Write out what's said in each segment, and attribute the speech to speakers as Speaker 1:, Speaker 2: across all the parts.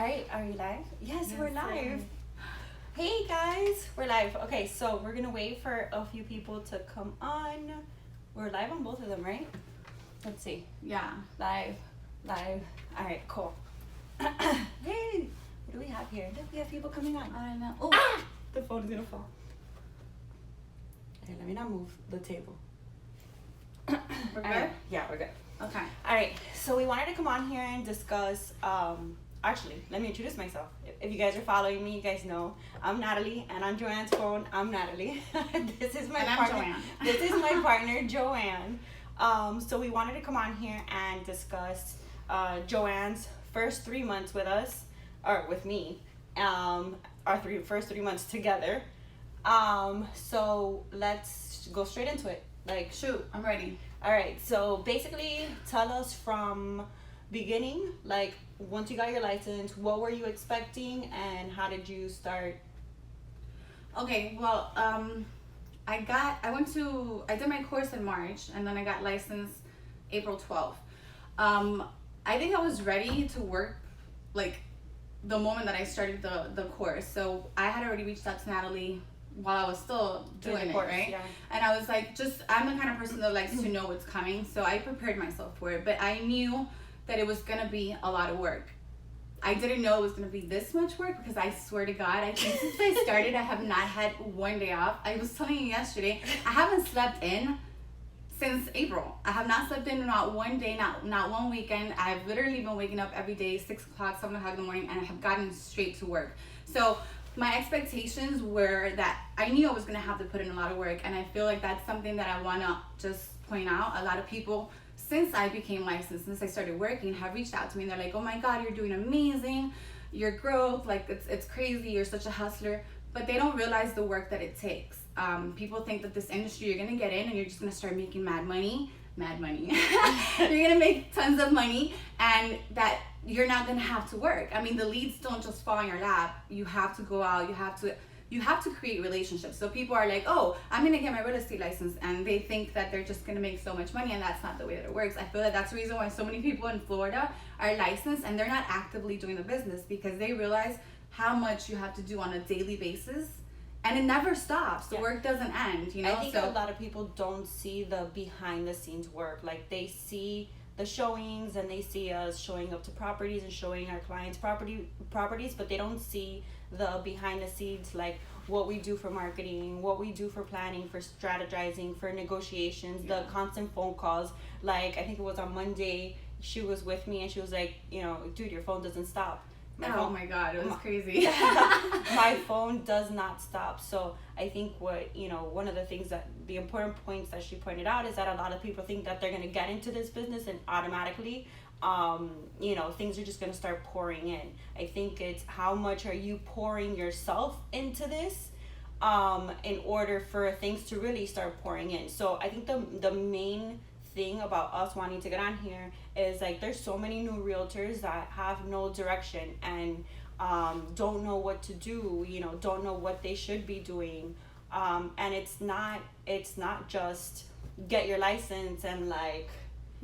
Speaker 1: All right, are we live? Yes,
Speaker 2: Yes,
Speaker 1: we're live. Hey guys, we're live. Okay, so we're gonna wait for a few people to come on. We're live on both of them, right? Let's see.
Speaker 2: Yeah.
Speaker 1: Live. All right, cool. Hey, what do we have here? We have people coming on.
Speaker 2: I don't know. Oh,
Speaker 1: The phone is gonna fall. Okay, let me not move the table.
Speaker 2: we're
Speaker 1: All
Speaker 2: good?
Speaker 1: right, yeah, we're good.
Speaker 2: Okay.
Speaker 1: All right, so we wanted to come on here and discuss. Actually, let me introduce myself. If you guys are following me, you guys know I'm Natalie, and on Joanne's phone, I'm Natalie. This is my
Speaker 2: And I'm
Speaker 1: partner.
Speaker 2: Joanne.
Speaker 1: This is my partner, Joanne. So we wanted to come on here and discuss Joanne's first 3 months with us, or with me. Our first 3 months together. So let's go straight into it. Like,
Speaker 2: Shoot, I'm ready.
Speaker 1: all right, so basically tell us from beginning, like once you got your license, what were you expecting and how did you start?
Speaker 2: Okay, well, I did my course in March and then I got licensed April 12th. I think I was ready to work like the moment that I started the course. So I had already reached out to Natalie while I was still doing it, right?
Speaker 1: Yeah.
Speaker 2: And I was like, I'm the kind of person that likes to know what's coming, so I prepared myself for it. But I knew that it was gonna be a lot of work. I didn't know it was gonna be this much work because I swear to God, I think since I started, I have not had one day off. I was telling you yesterday, I haven't slept in since April. I have not slept in not one day, not one weekend. I've literally been waking up every day, 6 o'clock, 7 o'clock in the morning, and I have gotten straight to work. So my expectations were that I knew I was gonna have to put in a lot of work, and I feel like that's something that I wanna just point out. A lot of people, since I became licensed, since I started working, have reached out to me and they're like, oh my God, you're doing amazing, your growth, like it's crazy, you're such a hustler, but they don't realize the work that it takes. People think that this industry, you're gonna get in and you're just gonna start making mad money. You're gonna make tons of money and that you're not gonna have to work. I mean, the leads don't just fall in your lap. You have to go out, you have to create relationships. So people are like, oh, I'm gonna get my real estate license, and they think that they're just gonna make so much money, and that's not the way that it works. I feel that that's the reason why so many people in Florida are licensed and they're not actively doing the business, because they realize how much you have to do on a daily basis, and it never stops. The work doesn't end, you know?
Speaker 1: I think a lot of people don't see the behind the scenes work. Like, they see the showings and they see us showing up to properties and showing our clients properties, but they don't see the behind the scenes, like what we do for marketing, what we do for planning, for strategizing, for negotiations, the constant phone calls. Like, I think it was on Monday, she was with me and she was like, dude, your phone doesn't stop.
Speaker 2: Oh my God, it was crazy.
Speaker 1: My phone does not stop. So I think one of the things the important points that she pointed out is that a lot of people think that they're going to get into this business and automatically, things are just going to start pouring in. I think it's how much are you pouring yourself into this in order for things to really start pouring in. So I think the main thing about us wanting to get on here is, like, there's so many new realtors that have no direction and don't know what to do, don't know what they should be doing, and it's not just get your license and like,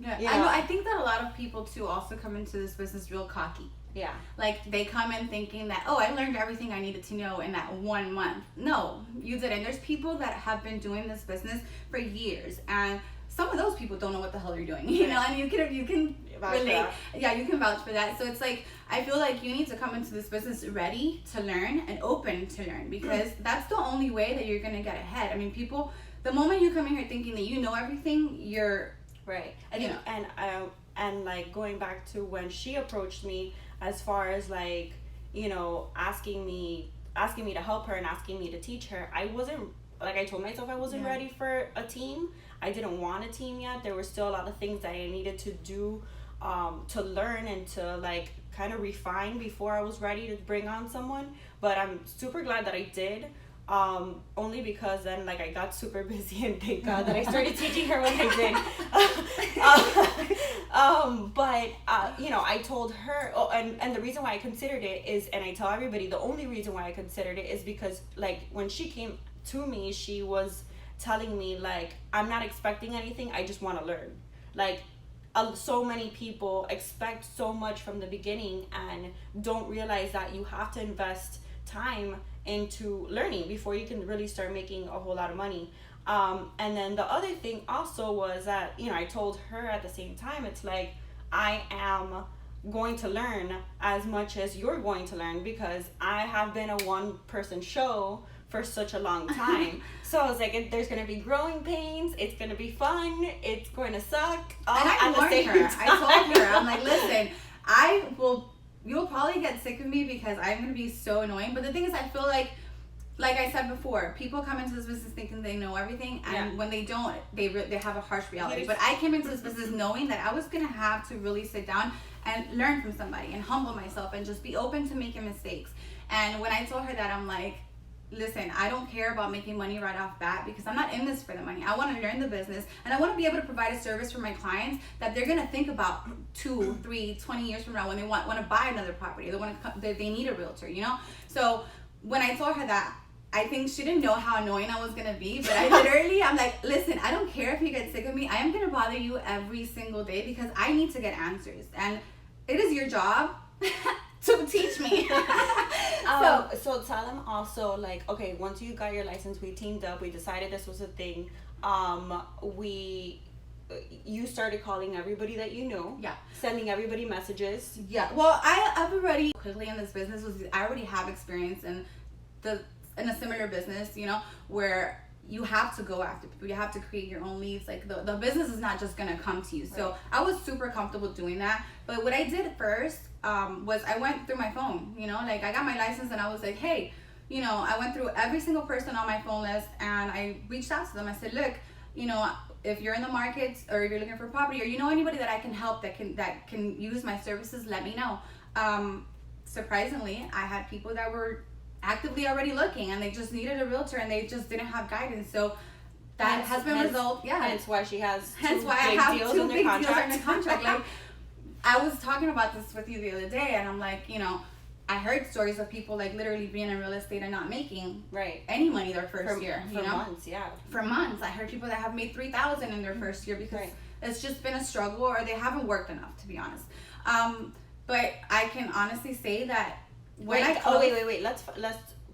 Speaker 2: I think that a lot of people too also come into this business real cocky.
Speaker 1: Yeah.
Speaker 2: Like, they come in thinking that, oh, I learned everything I needed to know in that 1 month. No, you didn't. There's people that have been doing this business for years, and some of those people don't know what the hell they're doing, and you can relate. Yeah, you can vouch for that. So it's like, I feel like you need to come into this business ready to learn and open to learn, because that's the only way that you're gonna get ahead. I mean, people, the moment you come in here thinking that you know everything, you're
Speaker 1: right. I think, and like, going back to when she approached me, as far as like, asking me to help her and asking me to teach her, I wasn't, like, I told myself I wasn't ready for a team. I didn't want a team yet. There were still a lot of things that I needed to do to learn and to, like, kind of refine before I was ready to bring on someone. But I'm super glad that I did, only because then, like, I got super busy, and thank God that I started teaching her when I did. I told her, and the reason why I considered it is, and I tell everybody, the only reason why I considered it is because, like, when she came to me, she was telling me, like, I'm not expecting anything, I just want to learn. Like, so many people expect so much from the beginning and don't realize that you have to invest time into learning before you can really start making a whole lot of money. And then the other thing also was that, I told her at the same time, it's like, I am going to learn as much as you're going to learn, because I have been a one person show for such a long time. So I was like, there's going to be growing pains, it's going to be fun, it's going to suck.
Speaker 2: And I warned her. I told her, I'm like, listen, you'll probably get sick of me because I'm going to be so annoying. But the thing is, I feel like I said before, people come into this business thinking they know everything, and when they don't, they have a harsh reality. But I came into this business knowing that I was going to have to really sit down and learn from somebody and humble myself and just be open to making mistakes. And when I told her that, I'm like, listen, I don't care about making money right off bat, because I'm not in this for the money. I want to learn the business, and I want to be able to provide a service for my clients that they're going to think about 2, 3, 20 years from now when they want to buy another property. They need a realtor, So when I told her that, I think she didn't know how annoying I was going to be, but I'm like, listen, I don't care if you get sick of me. I am going to bother you every single day because I need to get answers. And it is your job to teach me.
Speaker 1: So tell them also, like, okay, once you got your license, we teamed up, we decided this was a thing. You started calling everybody that you knew.
Speaker 2: Yeah.
Speaker 1: Sending everybody messages.
Speaker 2: Yeah. Well, I've already quickly in this business I already have experience in a similar business, where you have to go after people. You have to create your own leads. Like the business is not just gonna come to you. Right. So I was super comfortable doing that. But what I did first was I went through my phone. Like I got my license and I was like, hey, I went through every single person on my phone list and I reached out to them. I said, look, if you're in the market or you're looking for property, or you know anybody that I can help that can use my services, let me know. Surprisingly, I had people that were actively already looking and they just needed a realtor and they just didn't have guidance. So that has been result. Yeah.
Speaker 1: Hence why she has
Speaker 2: two big deals in the contract. Like I was talking about this with you the other day and I'm like, I heard stories of people like literally being in real estate and not making any money their first year.
Speaker 1: For months, yeah.
Speaker 2: For months. I heard people that have made $3,000 in their first year because it's just been a struggle or they haven't worked enough, to be honest. But I can honestly say that
Speaker 1: wait, let's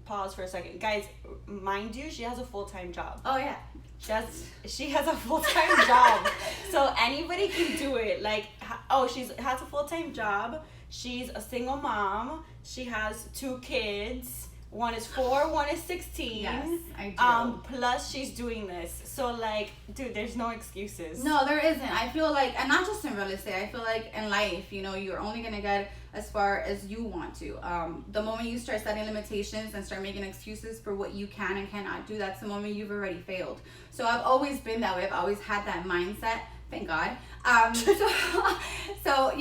Speaker 1: pause for a second, guys. Mind you, she has a full-time job.
Speaker 2: Oh yeah,
Speaker 1: she has a full-time job, so anybody can do it. Like, she has a full-time job, she's a single mom, she has 2 kids, one is 4, one is 16.
Speaker 2: Yes, I do.
Speaker 1: Plus she's doing this, so like, dude, there's no excuses.
Speaker 2: No, there isn't. I feel like, and not just in real estate, I feel like in life, you're only gonna get as far as you want to. The moment you start setting limitations and start making excuses for what you can and cannot do, that's the moment you've already failed. So I've always been that way. I've always had that mindset. Thank God. So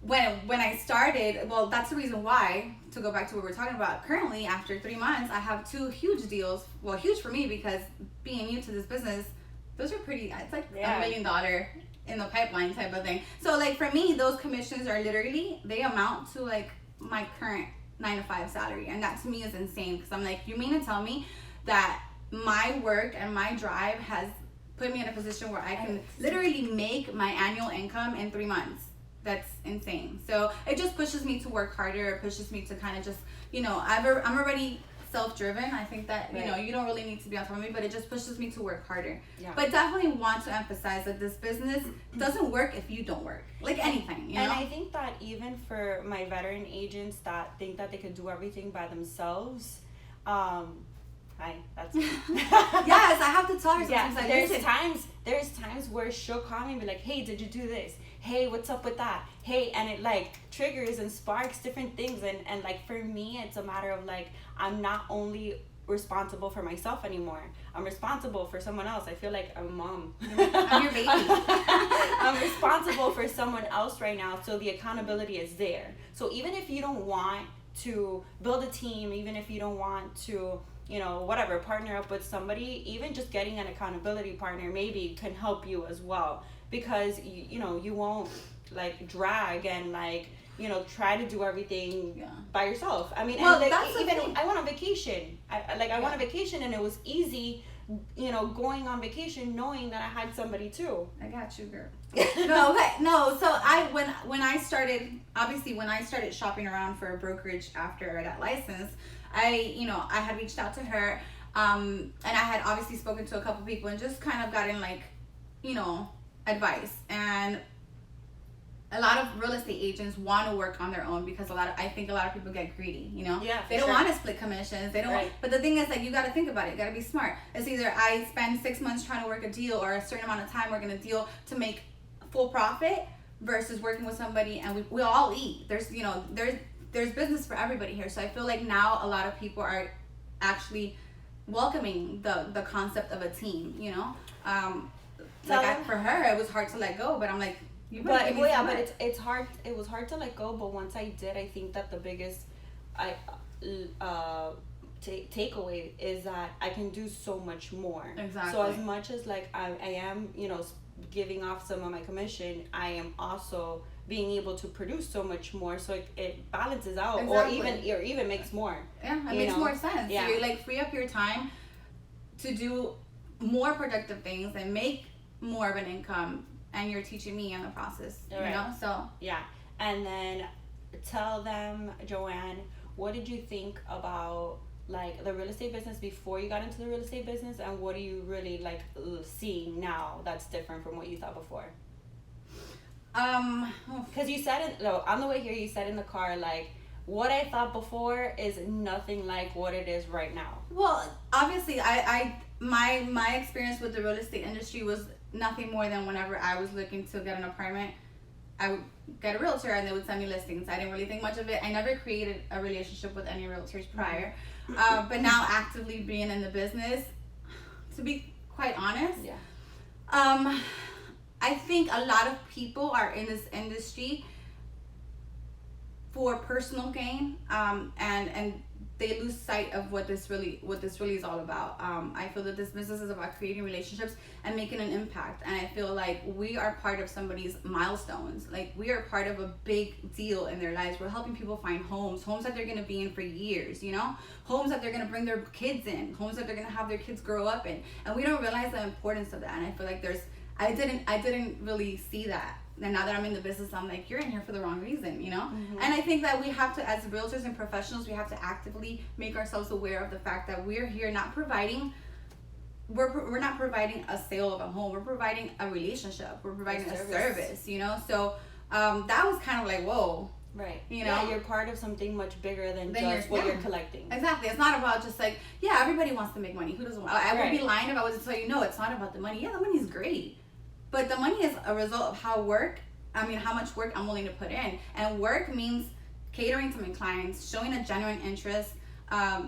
Speaker 2: when I started, well, that's the reason why, to go back to what we're talking about, currently after 3 months, I have 2 huge deals. Well, huge for me because being new to this business, those are pretty, it's like $1 million in the pipeline type of thing. So like for me, those commissions are literally, they amount to like my current 9-to-5 salary. And that to me is insane because I'm like, you mean to tell me that my work and my drive has put me in a position where I can literally make my annual income in 3 months? That's insane. So it just pushes me to work harder. It pushes me to kind of just, I'm already self-driven. I think that, you don't really need to be on top of me, but it just pushes me to work harder. Yeah. But definitely want to emphasize that this business doesn't work if you don't work. Like anything,
Speaker 1: And I think that even for my veteran agents that think that they could do everything by themselves, that's
Speaker 2: yes, I have to tell her sometimes.
Speaker 1: Yeah, there's times where she'll call me and be like, hey, did you do this? Hey, what's up with that? Hey, and it like triggers and sparks different things, and like for me it's a matter of like, I'm not only responsible for myself anymore, I'm responsible for someone else. I feel like I'm a mom.
Speaker 2: I'm your baby.
Speaker 1: I'm responsible for someone else right now, so the accountability is there. So even if you don't want to build a team, even if you don't want to whatever, partner up with somebody, even just getting an accountability partner maybe can help you as well, because you won't like drag and like try to do everything by yourself. I mean, well, I went on vacation. I went on vacation and it was easy going on vacation knowing that I had somebody too.
Speaker 2: I got you, girl. No. So when I started shopping around for a brokerage after I got licensed, I had reached out to her, and I had obviously spoken to a couple people and just kind of gotten advice. And a lot of real estate agents want to work on their own because I think a lot of people get greedy,
Speaker 1: Yeah,
Speaker 2: they don't want to split commissions. They don't want, but the thing is, you got to think about it. You got to be smart. It's either I spend 6 months trying to work a deal or a certain amount of time working a deal to make full profit versus working with somebody, and we all eat. There's business for everybody here. So I feel like now a lot of people are actually welcoming the concept of a team, for her it was hard to let go, but I'm like,
Speaker 1: but it's hard. It was hard to let go, but once I did, I think that the biggest takeaway is that I can do so much more.
Speaker 2: Exactly.
Speaker 1: So as much as I am, giving off some of my commission, I am also being able to produce so much more, so it balances out.
Speaker 2: Exactly.
Speaker 1: or even makes more.
Speaker 2: Yeah, it makes more sense.
Speaker 1: Yeah.
Speaker 2: So you free up your time to do more productive things and make more of an income, and you're teaching me in the process. So
Speaker 1: yeah. And then tell them, Joanne, what did you think about the real estate business before you got into the real estate business, and what are you really seeing now that's different from what you thought before? Because you said on the way here, you said in the car, what I thought before is nothing like what it is right now.
Speaker 2: Well, obviously, my experience with the real estate industry was nothing more than whenever I was looking to get an apartment, I would get a realtor and they would send me listings. I didn't really think much of it. I never created a relationship with any realtors prior. But now actively being in the business, to be quite honest, I think a lot of people are in this industry for personal gain, and they lose sight of what this really is all about. I feel that this business is about creating relationships and making an impact, and I feel like we are part of somebody's milestones. We are part of a big deal in their lives. We're helping people find homes that they're going to be in for years, homes that they're going to bring their kids in, homes that they're going to have their kids grow up in, and we don't realize the importance of that. And I feel like I didn't really see that. And now that I'm in the business, I'm like, you're in here for the wrong reason, And I think that we have to, as realtors and professionals, we have to actively make ourselves aware of the fact that we're here not providing, we're not providing a sale of a home. We're providing a relationship. We're providing a service, So that was kind of whoa.
Speaker 1: Right. Yeah, you're part of something much bigger than just what you're collecting.
Speaker 2: Exactly. It's not about just everybody wants to make money. Who doesn't want? I would be lying if I was to tell you, no, it's not about the money. Yeah, the money's great. But the money is a result of how much work I'm willing to put in. And work means catering to my clients, showing a genuine interest,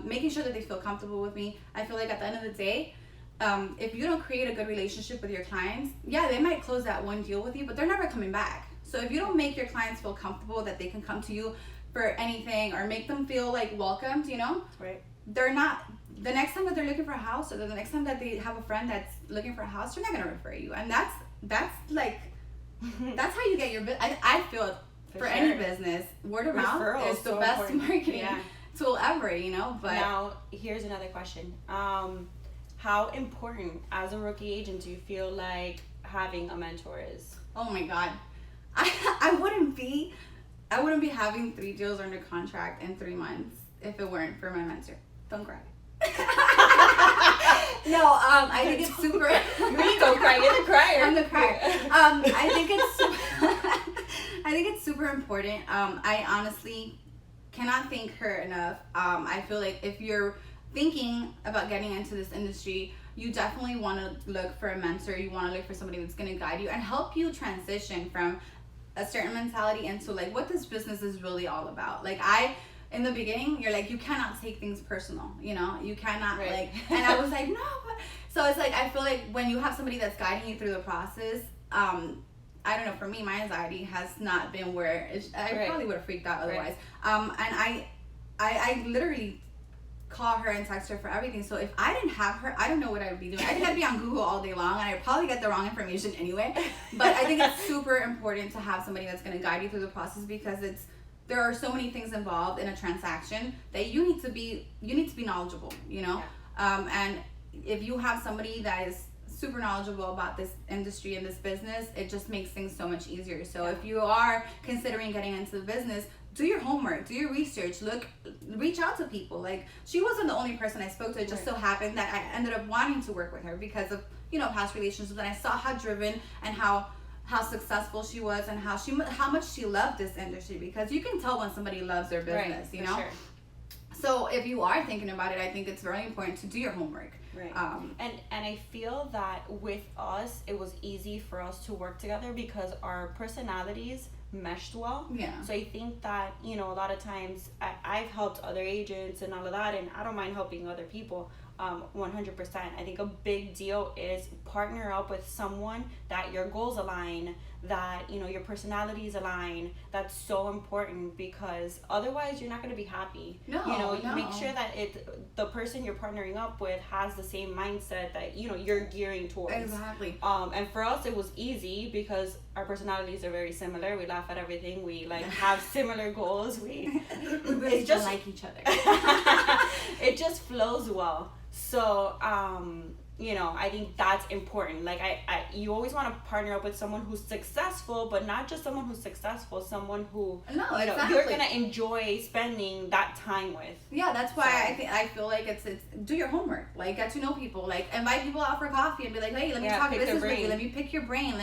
Speaker 2: making sure that they feel comfortable with me. I feel like at the end of the day, if you don't create a good relationship with your clients, they might close that one deal with you, but they're never coming back. So if you don't make your clients feel comfortable that they can come to you for anything or make them feel welcomed,
Speaker 1: right?
Speaker 2: They're not. The next time that they're looking for a house, or the next time that they have a friend that's looking for a house, they're not gonna refer you. And that's how you get your business. I feel for any business, word of mouth is the best marketing tool ever, But
Speaker 1: now here's another question. How important as a rookie agent do you feel like having a mentor is?
Speaker 2: Oh my God, I wouldn't be having 3 deals under contract in 3 months if it weren't for my mentor. Don't cry. No, I think it's super.
Speaker 1: Me don't cry. You're the crier.
Speaker 2: I'm the crier. I think it's super important. I honestly cannot thank her enough. I feel like if you're thinking about getting into this industry, you definitely want to look for a mentor. You want to look for somebody that's going to guide you and help you transition from a certain mentality into what this business is really all about. In the beginning, you're you cannot take things personal, you cannot and I was no, but so it's I feel like when you have somebody that's guiding you through the process, I don't know, for me, my anxiety has not been where I probably would have freaked out otherwise. And I literally call her and text her for everything. So if I didn't have her, I don't know what I would be doing. I think I'd be on Google all day long, and I'd probably get the wrong information anyway. But I think it's super important to have somebody that's going to guide you through the process, because there are so many things involved in a transaction that you need to be knowledgeable, And if you have somebody that is super knowledgeable about this industry and this business, it just makes things so much easier. So if you are considering getting into the business, do your homework, do your research, reach out to people. Like, she wasn't the only person I spoke to. It just so happened that I ended up wanting to work with her because of, you know, past relationships, and I saw how driven and how successful she was, and how much she loved this industry, because you can tell when somebody loves their business, you know. Sure. So if you are thinking about it, I think it's very important to do your homework.
Speaker 1: Right. And I feel that with us, it was easy for us to work together because our personalities meshed well.
Speaker 2: Yeah.
Speaker 1: So I think that, you know, a lot of times I've helped other agents and all of that, and I don't mind helping other people. 100%. I think a big deal is partner up with someone that your goals align, that, you know, your personalities align. That's so important, because otherwise you're not going to be happy. You know, you make sure that the person you're partnering up with has the same mindset that, you know, you're gearing towards.
Speaker 2: Exactly.
Speaker 1: And for us, it was easy because our personalities are very similar. We laugh at everything. We have similar goals. We
Speaker 2: really just like each other.
Speaker 1: It just flows well. So, you know, I think that's important. Like, you always want to partner up with someone who's successful, but not just someone who's successful, someone who you're gonna enjoy spending that time with.
Speaker 2: Yeah, that's why I feel like it's do your homework. Like, get to know people. Like, invite people out for coffee and be like, hey, let me talk business with you. Let me pick your brain.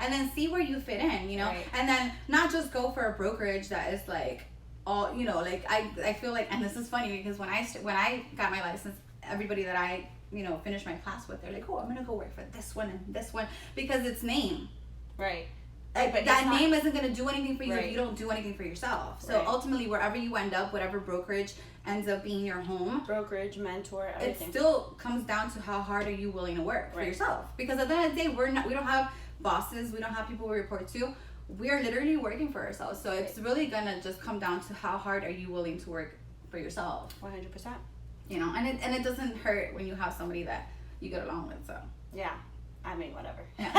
Speaker 2: And then see where you fit in. You know, and then not just go for a brokerage that is like all, you know, like I feel like, and this is funny because when I got my license, everybody that I, you know, finished my class with, they're like, oh, I'm gonna go work for this one and this one, because it's name.
Speaker 1: Right.
Speaker 2: But that name isn't gonna do anything for you if you don't do anything for yourself. So ultimately, wherever you end up, whatever brokerage ends up being your home,
Speaker 1: brokerage, mentor, everything,
Speaker 2: it still comes down to how hard are you willing to work for yourself. Because at the end of the day, we don't have bosses, we don't have people we report to. We're literally working for ourselves. So it's really gonna just come down to how hard are you willing to work for yourself.
Speaker 1: 100%.
Speaker 2: You know, and it doesn't hurt when you have somebody that you get along with. So
Speaker 1: yeah, I mean, whatever.
Speaker 2: Yeah.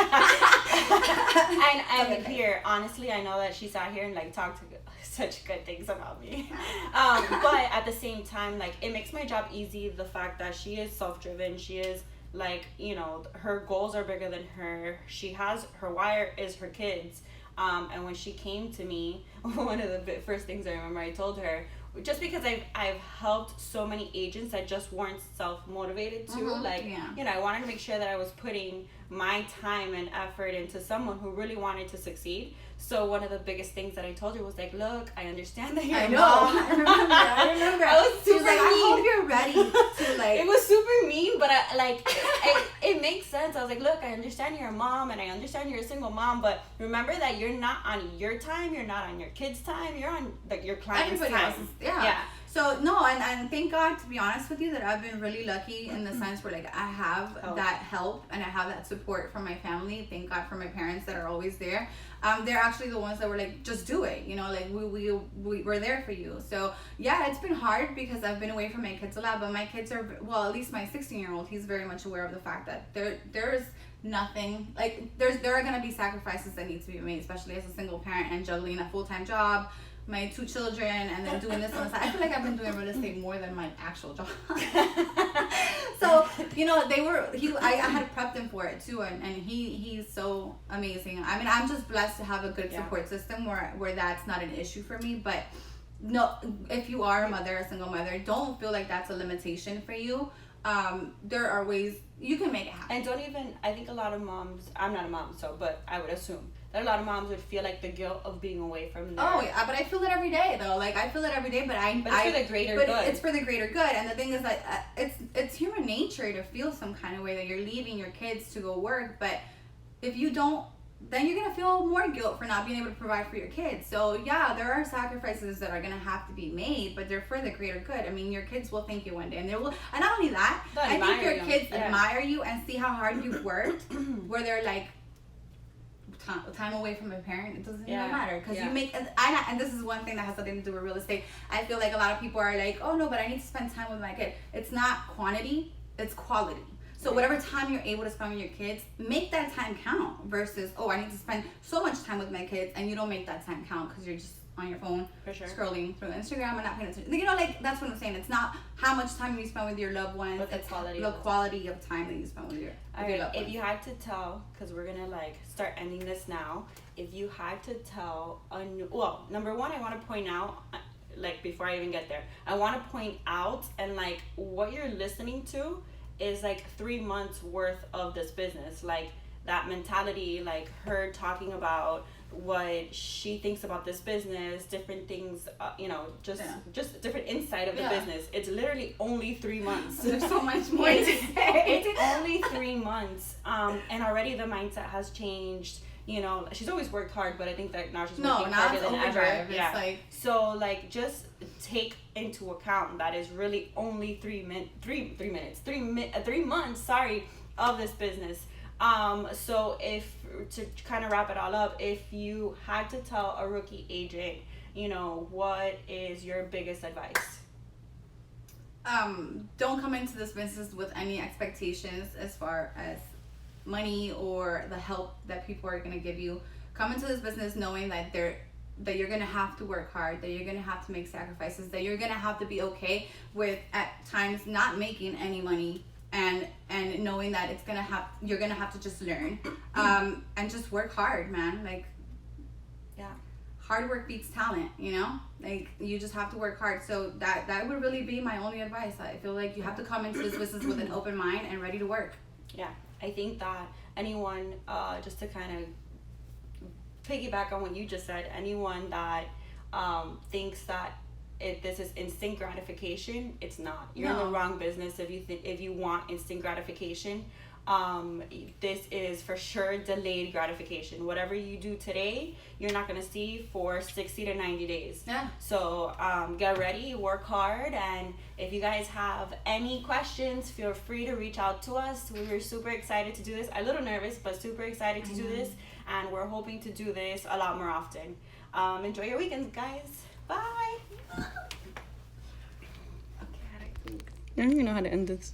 Speaker 1: and here, honestly, I know that she sat here and like talked such good things about me, but at the same time, like, it makes my job easy. The fact that she is self-driven, she is like, you know, her goals are bigger than her. She has her wire is her kids. And when she came to me, one of the first things I remember I told her, just because I've helped so many agents that just weren't self-motivated too, you know, I wanted to make sure that I was putting my time and effort into someone who really wanted to succeed. So one of the biggest things that I told her was like, look, I understand that you're a mom.
Speaker 2: I remember.
Speaker 1: I was super mean.
Speaker 2: I hope you're ready to like.
Speaker 1: It was super mean, but it makes sense. I was like, look, I understand you're a mom, and I understand you're a single mom, but remember that you're not on your time, you're not on your kids' time, you're on your client's
Speaker 2: everybody
Speaker 1: time.
Speaker 2: Else's, yeah. So no, and thank God, to be honest with you, that I've been really lucky in the sense where like I have that help and I have that support from my family. Thank God for my parents that are always there. They're actually the ones that were like, just do it, you know, like we're there for you. So yeah, it's been hard because I've been away from my kids a lot, but my kids are, well, at least my 16-year-old, he's very much aware of the fact that there's nothing, like there are gonna be sacrifices that need to be made, especially as a single parent and juggling a full-time job, my 2 children, and then doing this on the side. I feel like I've been doing real estate more than my actual job. So, you know, I had prepped him for it too, and he's so amazing. I mean, I'm just blessed to have a good support system where that's not an issue for me. But no, if you are a single mother, don't feel like that's a limitation for you. There are ways you can make it happen.
Speaker 1: And don't even, I think a lot of moms, I'm not a mom, but I would assume that a lot of moms would feel like the guilt of being away from their...
Speaker 2: Oh yeah, but I feel it every day though. Like I feel it every day, but
Speaker 1: it's for the greater good.
Speaker 2: It's for the greater good, and the thing is that it's human nature to feel some kind of way that you're leaving your kids to go work. But if you don't, then you're gonna feel more guilt for not being able to provide for your kids. So yeah, there are sacrifices that are gonna have to be made, but they're for the greater good. I mean, your kids will thank you one day, and they will. And not only that, I think your kids admire you and see how hard you've worked. Where they're like, time away from a parent, it doesn't even matter, because you make, and this is one thing that has something to do with real estate. I feel like a lot of people are like, oh no, but I need to spend time with my kid. It's not quantity, it's quality. So whatever time you're able to spend with your kids, make that time count, versus, oh, I need to spend so much time with my kids, and you don't make that time count because you're just on your phone,
Speaker 1: For sure.
Speaker 2: scrolling through Instagram and not paying attention. You know, like, that's what I'm saying. It's not how much time you spend with your loved ones,
Speaker 1: But the
Speaker 2: it's
Speaker 1: quality
Speaker 2: of time that you spend with your
Speaker 1: All
Speaker 2: loved
Speaker 1: right,
Speaker 2: ones.
Speaker 1: if you had to tell, because we're gonna like start ending this now. If you had to tell well, number one, I want to point out, like before I even get there, I want to point out and like what you're listening to is like 3 months worth of this business, like that mentality, like her talking about what she thinks about this business, different things, just different insight of the business. It's literally only 3 months.
Speaker 2: There's so much more to say.
Speaker 1: It's only 3 months, and already the mindset has changed. She's always worked hard, but I think that now she's working harder than ever.
Speaker 2: Yeah. Like,
Speaker 1: so like just take into account that is really only 3 months. Sorry, of this business. So if to kind of wrap it all up, if you had to tell a rookie agent, what is your biggest advice?
Speaker 2: Don't come into this business with any expectations as far as money or the help that people are going to give you. Come into this business knowing that you're going to have to work hard, that you're going to have to make sacrifices, that you're going to have to be okay with at times not making any money, and knowing that you're going to have to just learn, and just work hard, man. Like,
Speaker 1: yeah,
Speaker 2: hard work beats talent, like you just have to work hard. So that would really be my only advice. I feel like you have to come into this business with an open mind and ready to work.
Speaker 1: Yeah, I think that anyone, just to kind of piggyback on what you just said, anyone that thinks that this is instant gratification, it's not. You're in the wrong business if you want instant gratification. This is for sure delayed gratification. Whatever you do today, you're not gonna see for 60 to 90 days.
Speaker 2: Yeah.
Speaker 1: So get ready, work hard, and if you guys have any questions, feel free to reach out to us. We were super excited to do this. A little nervous, but super excited to do this, and we're hoping to do this a lot more often. Enjoy your weekends, guys. Bye. Okay, I don't even know how to end this.